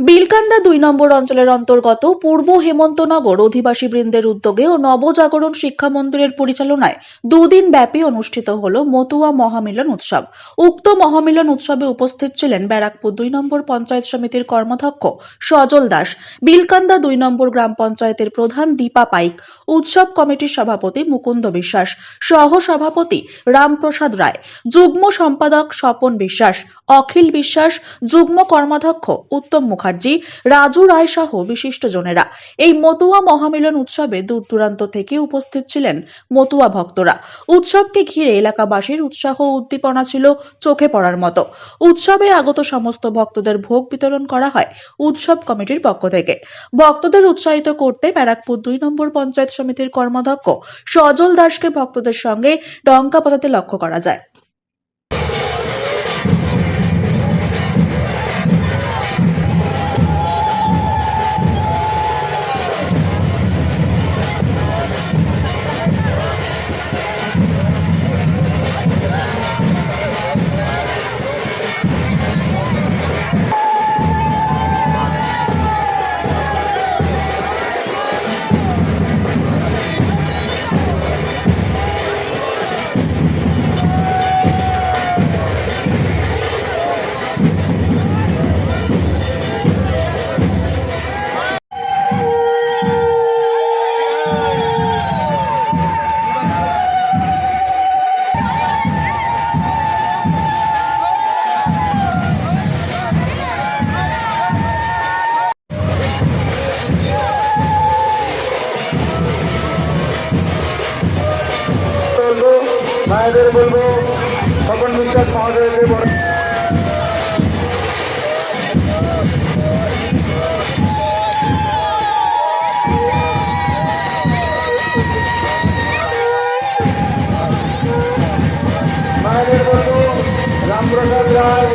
বিলকান্দা ২ নম্বর অঞ্চলের অন্তর্গত পূর্ব হেমন্তনগর অধিবাসীবৃন্দের উদ্যোগে ও নবজাগরণ শিক্ষা মন্দিরের পরিচালনায় দুদিন ব্যাপী অনুষ্ঠিত হল মতুয়া মহামিলন উৎসব। উক্ত মহামিলন উৎসবে উপস্থিত ছিলেন ব্যারাকপুর ২ নম্বর পঞ্চায়েত সমিতির কর্মাধ্যক্ষ সজল দাস, বিলকান্দা ২ নম্বর গ্রাম পঞ্চায়েতের প্রধান দীপা পাইক, উৎসব কমিটির সভাপতি মুকুন্দ বিশ্বাস, সহ সভাপতি রামপ্রসাদ রায়, যুগ্ম সম্পাদক স্বপন বিশ্বাস, অখিল বিশ্বাস, যুগ্ম কর্মাধ্যক্ষ উত্তম মুখার্জি, রাজু রায় সহ বিশিষ্টজনেরা। এই মতুয়া মহামিলন উৎসবে দূর দূরান্ত থেকে উপস্থিত ছিলেন মতুয়া ভক্তরা। উৎসবকে ঘিরে এলাকাবাসীর উৎসাহ ও উদ্দীপনা ছিল চোখে পড়ার মতো। উৎসবে আগত সমস্ত ভক্তদের ভোগ বিতরণ করা হয় উৎসব কমিটির পক্ষ থেকে। ভক্তদের উৎসাহিত করতে ব্যারাকপুর ২ নম্বর পঞ্চায়েত সমিতির কর্মাধ্যক্ষ সজল দাসকে ভক্তদের সঙ্গে ডঙ্কা বাজাতে লক্ষ্য করা যায়। মায়েদের বলবো স্বপন বিশ্বাস মহোদয়কে মায়েদের বলবো রামপ্রসাদ রায়,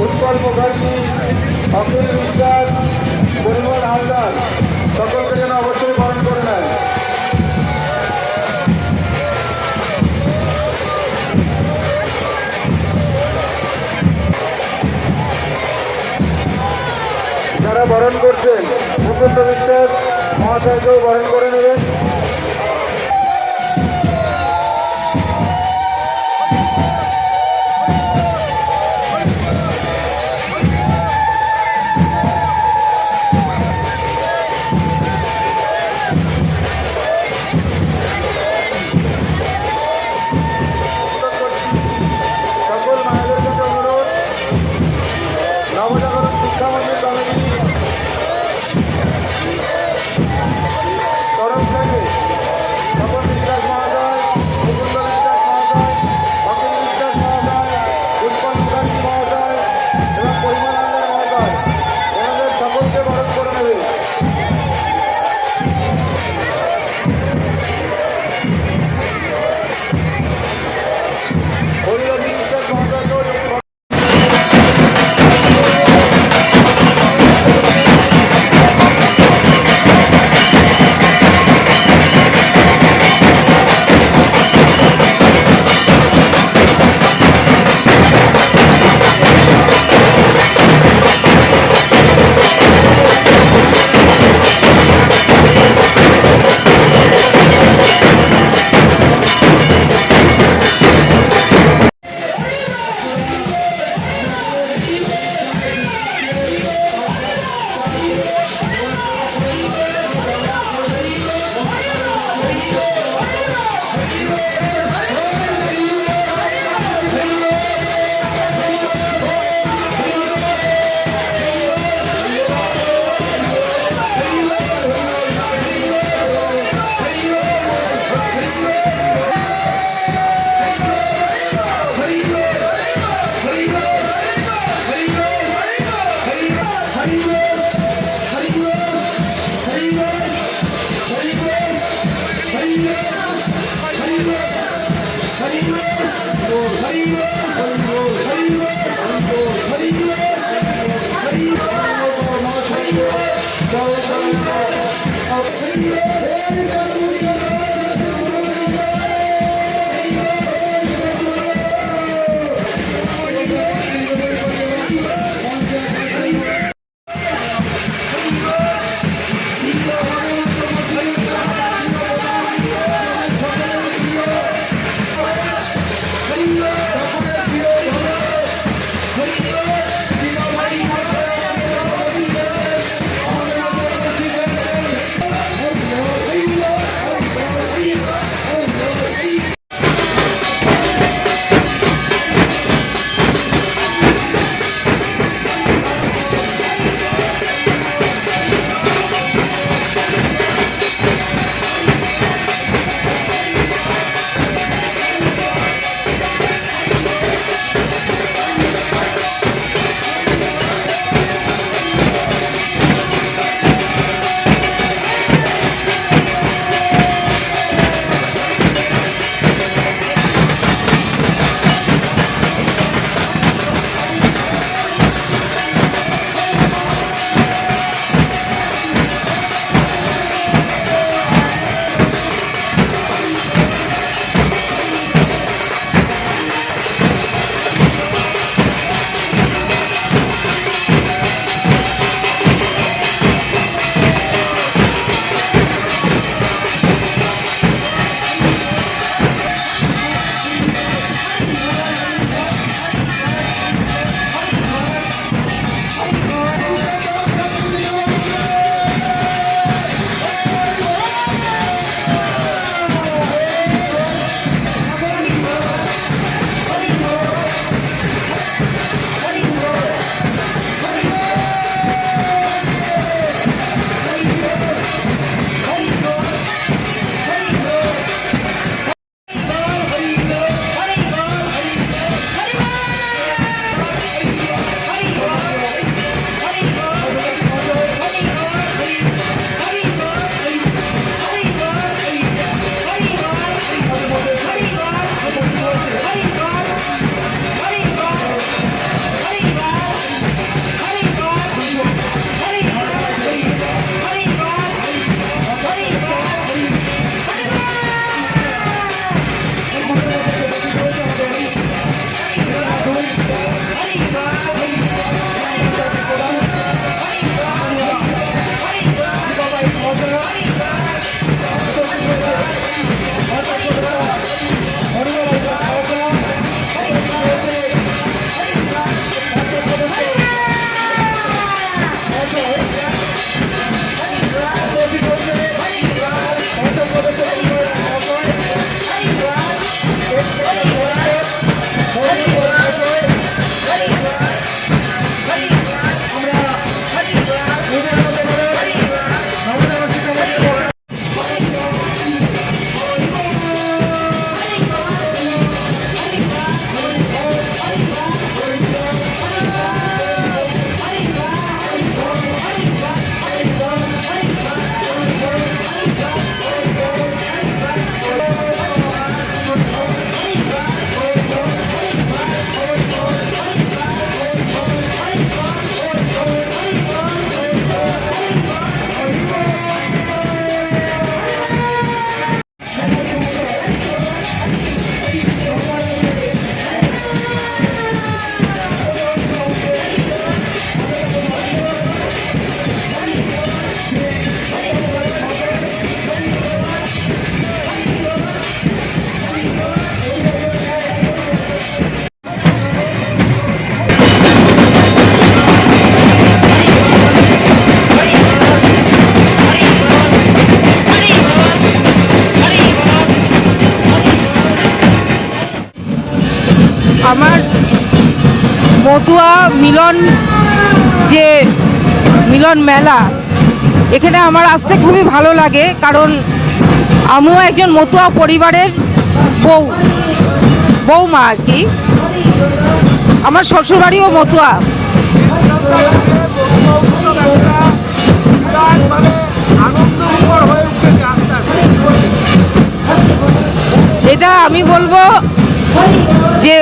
উৎপল মুখার্জি, অখিল বিশ্বাস, পরিমল হালদার সকলকে যেন অবশ্যই বরণ করে নেয়। যারা বরণ করছেন মুকুন্দ বিশ্বাস মহাশয়কেও বরণ করে নেবেন। সকল মায়েদের কাছে অনুরোধ, নবজাগরণ শিক্ষা মন্দির কমিটি তরফ থেকে স্বপন বিশ্বাস মহোদয়, মুকুন্দ বিশ্বাস মহোদয়, অখিল বিশ্বাস মহোদয়, উৎপল মুখার্জি মহোদয় এবং পরিমল হালদার মহোদয় এনাদের সকলকে বরণ করে নেবে। হরিরঞ্জন বিশ্বাস মহোদয়কেও মতুয়া মিলন যে মিলন মেলা, এখানে আমার আসতে খুবই ভালো লাগে, কারণ আমিও একজন মতুয়া পরিবারের বৌমা আর কি। আমার শ্বশুরবাড়িও মতুয়া। এটা আমি বলবো যে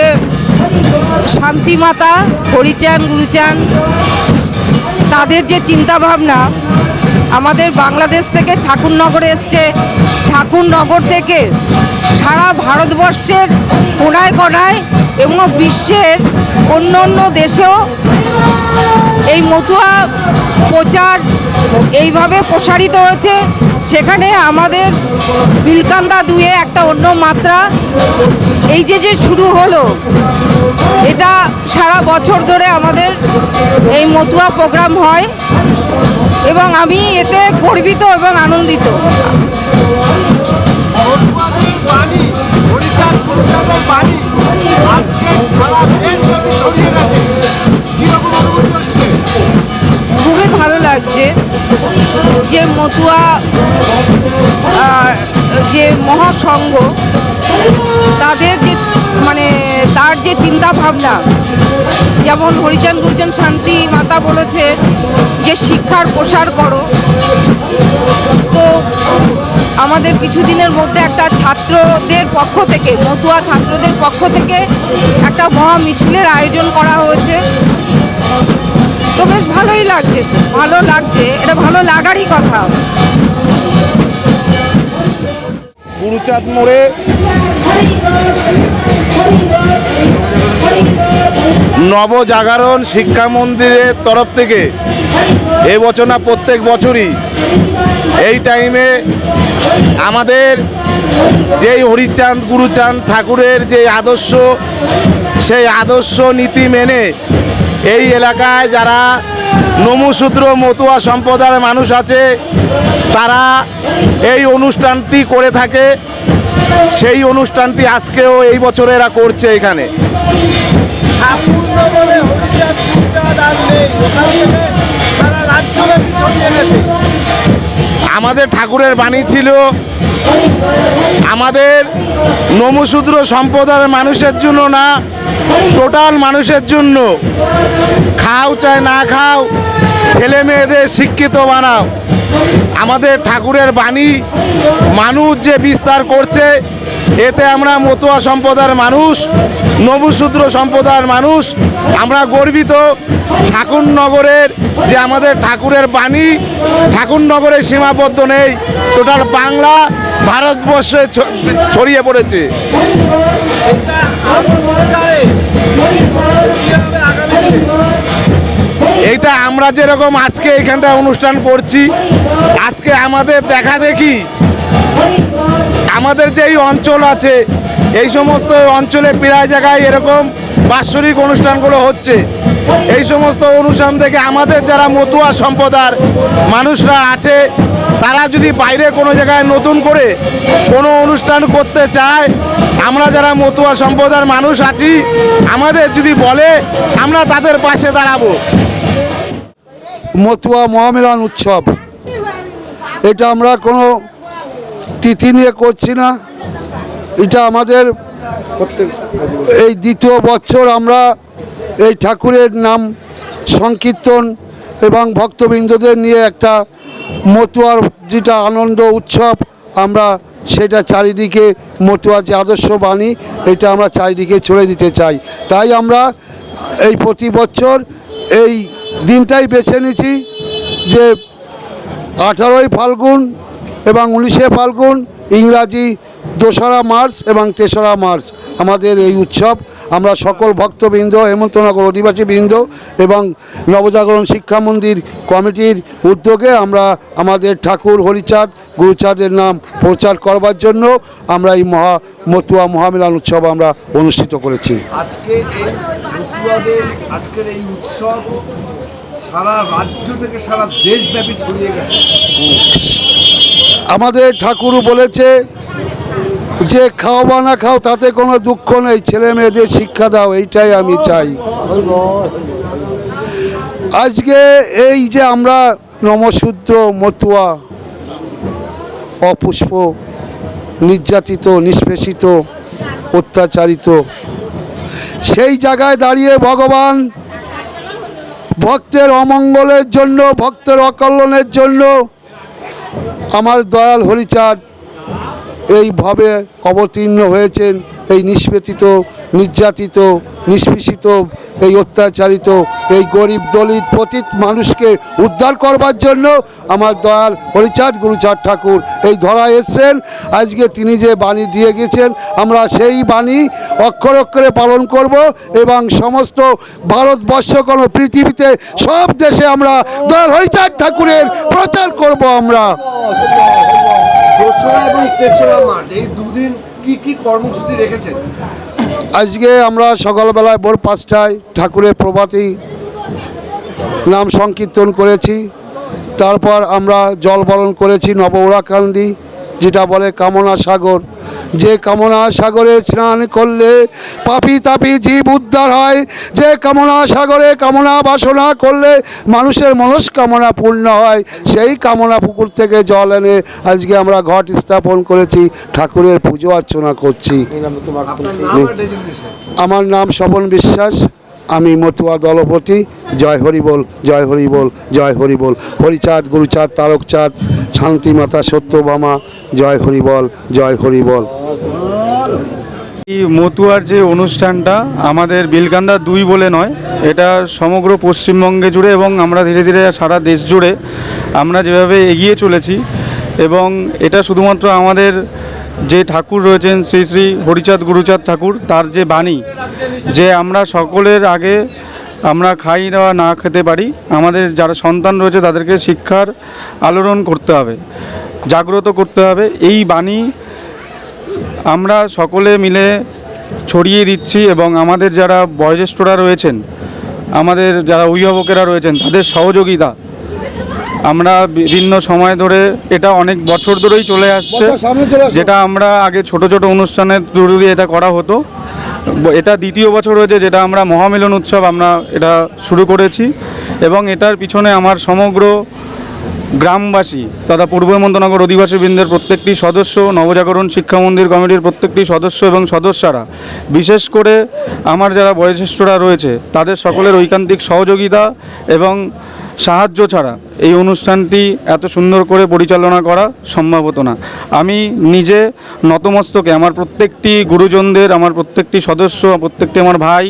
শান্তিমাতা, হরিচাঁদ, গুরুচাঁদ, তাদের যে চিন্তা ভাবনা, আমাদের বাংলাদেশ থেকে ঠাকুরনগরে এসছে, ঠাকুরনগর থেকে সারা ভারতবর্ষের কোনায় কোনায় এবং বিশ্বের অন্য অন্য দেশেও এই মতুয়া প্রচার এইভাবে প্রসারিত হয়েছে। সেখানে আমাদের বিলকান্দা দুয়ে একটা অন্য মাত্রা, এই যে শুরু হলো, এটা সারা বছর ধরে আমাদের এই মতুয়া প্রোগ্রাম হয় এবং আমি এতে গর্বিত এবং আনন্দিত। খুবই ভালো লাগছে যে মতুয়া যে মহাসংঘ, তাদের যে তার যে চিন্তা ভাবনা, যেমন হরিচাঁদ গুরুচাঁদ শান্তি মাতা বলেছে যে শিক্ষার প্রসার করো, তো আমাদের কিছুদিনের মধ্যে একটা ছাত্রদের পক্ষ থেকে, মতুয়া ছাত্রদের পক্ষ থেকে একটা মহা মিছিলের আয়োজন করা হয়েছে। তো বেশ ভালোই লাগছে, ভালো লাগছে, এটা ভালো লাগারই কথা। গুরুচাঁদ মোড়ে নবজাগরণ শিক্ষা মন্দিরের তরফ থেকে এবছর না প্রত্যেক বছরই এই টাইমে আমাদের যেই হরিচাঁদ গুরুচাঁদ ঠাকুরের যে আদর্শ, সেই আদর্শ নীতি মেনে এই এলাকায় যারা নমশূদ্র মতুয়া সম্প্রদায়ের মানুষ আছে, তারা এই অনুষ্ঠানটি করে থাকে। সেই অনুষ্ঠানটি আজকেও এই বছরে এরা করছে এখানে। আমাদের ঠাকুরের বাণী ছিল আমাদের নমশূদ্র সম্প্রদায়ের মানুষের জন্য না, টোটাল মানুষের জন্য। খাও চাই না খাও, ছেলে মেয়েদের শিক্ষিত বানাও। আমাদের ঠাকুরের বাণী মানুষ যে বিস্তার করছে, এতে আমরা মতুয়া সম্প্রদায়ের মানুষ, নবশূদ্র সম্প্রদায়ের মানুষ আমরা গর্বিত। ঠাকুরনগরের যে আমাদের ঠাকুরের বাণী ঠাকুরনগরে সীমাবদ্ধ নেই, টোটাল বাংলা ভারতবর্ষে ছড়িয়ে পড়েছে। এইটা আমরা যেরকম আজকে এখানটা অনুষ্ঠান করছি, আজকে আমাদের দেখা দেখি আমাদের যেই অঞ্চল আছে, এই সমস্ত অঞ্চলে প্রায় জায়গায় এরকম বাৎসরিক অনুষ্ঠানগুলো হচ্ছে। এই সমস্ত অনুষ্ঠান থেকে আমাদের যারা মতুয়া সম্প্রদায়ের মানুষরা আছে, তারা যদি বাইরে কোনো জায়গায় নতুন করে কোনো অনুষ্ঠান করতে চায়, আমরা যারা মতুয়া সম্প্রদায়ের মানুষ আছি, আমাদের যদি বলে, আমরা তাদের পাশে দাঁড়াবো। মতুয়া মহামিলন উৎসব, এটা আমরা কোনো তিথি নিয়ে করছি না, এটা আমাদের এই দ্বিতীয় বছর আমরা এই ঠাকুরের নাম সংকীর্তন এবং ভক্তবৃন্দদের নিয়ে একটা মতুয়ার যেটা আনন্দ উৎসব, আমরা সেটা চারিদিকে মতুয়ার যে আদর্শ বাণী, এটা আমরা চারিদিকে ছড়ে দিতে চাই। তাই আমরা এই প্রতি বছর এই দিনটাই বেছে নিয়েছি যে 18ই ফাল্গুন এবং 19শে ফাল্গুন, ইংরাজি 2রা মার্চ এবং 3রা মার্চ আমাদের এই উৎসব। আমরা সকল ভক্তবৃন্দ, হেমন্তনগর অধিবাসীবৃন্দ এবং নবজাগরণ শিক্ষা মন্দির কমিটির উদ্যোগে আমরা আমাদের ঠাকুর হরিচাঁদ গুরুচাঁদের নাম প্রচার করবার জন্য আমরা এই মতুয়া মহামিলন উৎসব আমরা অনুষ্ঠিত করেছি। আজকে এই মতুয়াদের আজকের এই উৎসব সারা রাজ্য থেকে সারা দেশব্যাপী ছড়িয়ে গেছে। আমাদের ঠাকুর বলেছে যে খাও বা না খাও তাতে কোনো দুঃখ নেই, ছেলে মেয়েদের শিক্ষা দাও, এইটাই আমি চাই। আজকে এই যে আমরা নমশূদ্র, মতুয়া, অপুষ্প, নির্যাতিত, নিষ্পেষিত, অত্যাচারিত, সেই জায়গায় দাঁড়িয়ে ভগবান ভক্তের অমঙ্গলের জন্য, ভক্তের অকল্যাণের জন্য আমার দয়াল হরিচাঁদ এইভাবে অবতীর্ণ হয়েছেন। এই নিষ্পেষিত, নির্যাতিত, নিষ্পেষিত, এই অত্যাচারিত, এই গরিব দলিত পতিত মানুষকে উদ্ধার করবার জন্য আমার দয়াল হরিচাঁদ গুরুচাঁদ ঠাকুর এই ধরায় এসছেন। আজকে তিনি যে বাণী দিয়ে গেছেন, আমরা সেই বাণী অক্ষরে অক্ষরে পালন করব এবং সমস্ত ভারতবর্ষ, কোনো পৃথিবীতে সব দেশে আমরা দয়াল হরিচাঁদ ঠাকুরের প্রচার করব। আমরা 2রা এবং 3রা মার্চ এই দুদিন কি কি কর্মসূচি রেখেছেন? আজকে আমরা সকালবেলায় ভোর 5টায় ঠাকুরের প্রভাতী নাম সংকীর্তন করেছি। তারপর আমরা জল বরণ করেছি নবউরাকান্দি, যেটা বলে কামনা সাগর। যে কামনা সাগরে স্নান করলে পাপী তাপী জীব উদ্ধার হয়, যে কামনা সাগরে কামনা বাসনা করলে মানুষের মনস্কামনা পূর্ণ হয়, সেই কামনা পুকুর থেকে জল এনে আজকে আমরা ঘট স্থাপন করেছি, ঠাকুরের পুজো অর্চনা করছি। আপনার নাম আর ডেজিগনেশন? আমার নাম স্বপন বিশ্বাস, আমি মতুয়া দলপতি। জয় হরি বল, জয় হরি বল, জয় হরি বল। হরিচাঁদ, গুরুচাঁদ, তারকচাঁদ, শান্তিমাতা, সত্যভামা, জয় হরি বল, জয় হরি বল। এই মতুয়ার যে অনুষ্ঠানটা আমাদের বিলকান্দা 2 বলে নয়, এটা সমগ্র পশ্চিমবঙ্গে জুড়ে এবং আমরা ধীরে ধীরে সারা দেশ জুড়ে আমরা যেভাবে এগিয়ে চলেছি, এবং এটা শুধুমাত্র আমাদের যে ঠাকুর রয়েছেন শ্রী শ্রী হরিচাঁদ গুরুচাঁদ ঠাকুর, তার যে বাণী যে আমরা সকলের আগে আমরা খাই না খেতে পারি, আমাদের যারা সন্তান রয়েছে তাদেরকে শিক্ষার আলোড়ন করতে হবে, জাগ্রত করতে হবে। এই বাণী আমরা সকলে মিলে ছড়িয়ে দিচ্ছি এবং আমাদের যারা বয়োজ্যেষ্ঠরা রয়েছেন, আমাদের যারা অভিভাবকেরা রয়েছেন, তাদের সহযোগিতা আমরা বিভিন্ন সময় ধরে, এটা অনেক বছর ধরেই চলে আসছে, যেটা আমরা আগে ছোট ছোট অনুষ্ঠানের থ্রু দিয়ে এটা করা হতো। এটা 2য় বছর হয়েছে যেটা আমরা মহামিলন উৎসব আমরা এটা শুরু করেছি, এবং এটার পিছনে আমার সমগ্র গ্রামবাসী তথা পূর্ব হেমন্তনগর অধিবাসীবৃন্দের প্রত্যেকটি সদস্য, নবজাগরণ শিক্ষা মন্দির কমিটির প্রত্যেকটি সদস্য এবং সদস্যরা, বিশেষ করে আমার যারা বয়োজ্যেষ্ঠরা রয়েছে, তাদের সকলের ঐকান্তিক সহযোগিতা এবং সাহায্য ছাড়া এই অনুষ্ঠানটি এত সুন্দর করে পরিচালনা করা সম্ভব হতো না। আমি নিজে নতমস্তকে আমার প্রত্যেকটি গুরুজনদের, আমার প্রত্যেকটি সদস্য, প্রত্যেকটি আমার ভাই,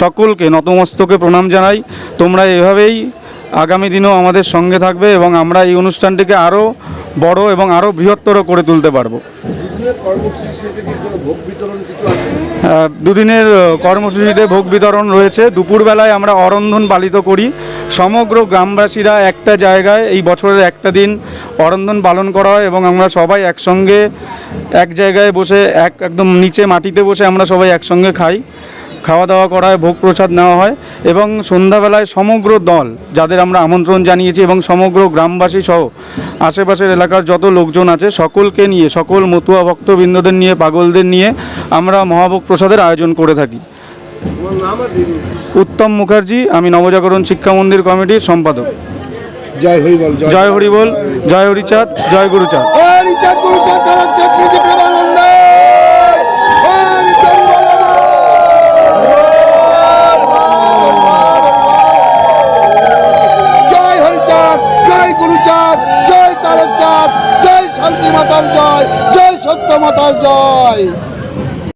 সকলকে নতমস্তকে প্রণাম জানাই। তোমরা এভাবেই আগামী দিনেও আমাদের সঙ্গে থাকবে এবং আমরা এই অনুষ্ঠানটিকে আরও বড় এবং আরও বৃহত্তর করে তুলতে পারবো। দুদিনের কর্মসূচিতে ভোগ বিতরণ রয়েছে। দুপুরবেলায় আমরা অরন্ধন পালিত করি, সমগ্র গ্রামবাসীরা একটা জায়গায় এই বছরের একটা দিন অরন্ধন পালন করা হয় এবং আমরা সবাই একসঙ্গে এক জায়গায় বসে একদম নিচে মাটিতে বসে আমরা সবাই একসঙ্গে খাই, খাওয়া দাওয়া করা হয়, ভোগ প্রসাদ নেওয়া হয় এবং সন্ধ্যাবেলায় সমগ্র দল যাদের আমরা আমন্ত্রণ জানিয়েছি এবং সমগ্র গ্রামবাসী সহ আশেপাশের এলাকার যত লোকজন আছে সকলকে নিয়ে, সকল মতুয়া ভক্তবৃন্দদের নিয়ে, পাগলদের নিয়ে আমরা মহাভোগ প্রসাদের আয়োজন করে থাকি। উত্তম মুখার্জি, আমি নবজাগরণ শিক্ষা মন্দির কমিটির সম্পাদক। জয় হরি বল, জয় হরি বল, জয় হরিচাঁদ, জয় গুরুচাঁদ। হরিচাঁদ গুরুচাঁদ তারকচাঁদ প্রীতি প্রেমানন্দ। জয় হরিচাঁদ, জয় গুরুচাঁদ, জয় তারকচাঁদ, জয় শান্তি মাতার জয়, জয় সত্য মাতার জয়।